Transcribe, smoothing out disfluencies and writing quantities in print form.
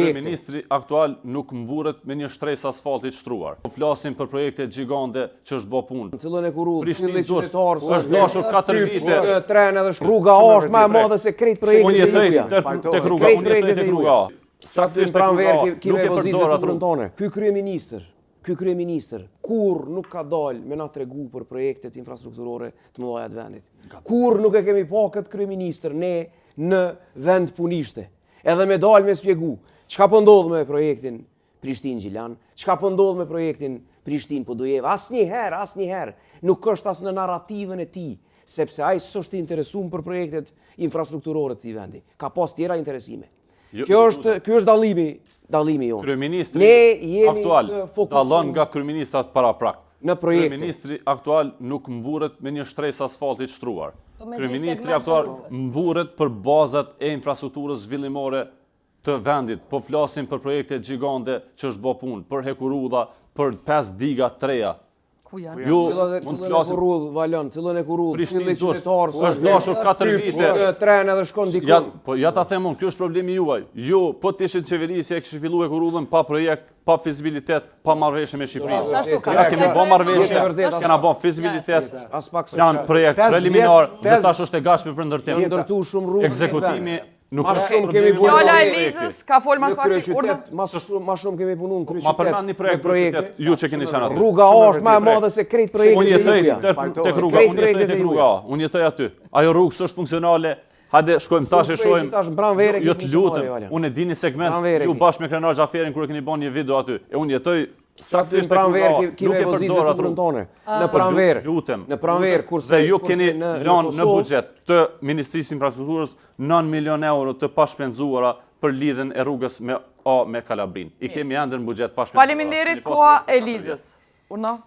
projekte. Ministri aktual nuk mburret me një shtresë asfaltit shtruar. Po flasim për projekte gjigande që është bë punë. Në cilën e kurul, Prishtinë qytetar, është dashur 4 vite. Tren edhe rruga është më e madhe se krejt projekte. Unë jetoj tek rruga, unë jetoj tek rruga. Saksisht tek rruga, nuk e përdor atë tonë. Ky kryeministër kur nuk ka dalë me na tregu për projektet infrastrukturore të mëdha të vendit. Kur nuk e kemi pa këtë kryeministër ne në vend punishte. Edhe me dalë me spjegu çka po ndodh me projektin Prishtinë-Gjilan, çka po ndodh me projektin Prishtinë-Podujev. Asnjëherë nuk është as në narrativën e tij, sepse ai s'është interesuar për projektet infrastrukturore të këtij vendi. Ka pas tjera interesime. Ky është dallimi jonë. Kryeministri aktual dallon nga kryeministrat paraprak. Në projekte. Kryeministri aktual nuk mburret me një shtresë asfaltit shtruar. Kryeministri aktual mburret për bazat e infrastrukturës zhvillimore të vendit. Po flasim për projekte gjigande që është bë punë, për Hekurudha, për 5 diga të reja. Ku janë? Ju mund të flasim Cilën e kurul, Prishtinë qytetar, është dashur 4 vite. Tren edhe shkon diku. Po ja ta them unë, ky është problemi juaj. Ju po të ishit qeverisje e kishit filluar Hekurudhën pa projekt, pa fizibilitet, pa marrëveshje me Shqipërinë. Ja kemi bën marrëveshje, kena bën fizibilitet, plan projekt preliminar dhe tash është e gatshme për ndërtim. Ndërtu shumë rrugë. Ekzekutimi nuk Ma është shumë problemi kemi juaj. Fjala e Elizës ka fol mas pak Ma shumë kemi punu në Ma përmend një projekt për qytet, ju që keni qenë aty. Rruga është më e madhe se krejt projekte. Unë jetoj tek rruga, unë jetoj tek rruga, unë jetoj aty. Ajo rrugë s'është funksionale. Hajde shkojmë tash e shohim. Jo të lutem, unë e dini segment, ju bashkë me Krenar Xhaferin kur e keni bën një video aty. E unë jetoj saksisht tek rruga, nuk e përdor atë rrugë. Në pranverë. Lutem. Në pranverë kurse ju keni lënë në buxhet të Ministrisë Infrastrukturës 9 milion euro të pashpenzuara për lidhjen e rrugës me Kalabrin. I kemi ende në buxhet pashpenzuar. Faleminderit koha e Elizës. Urna.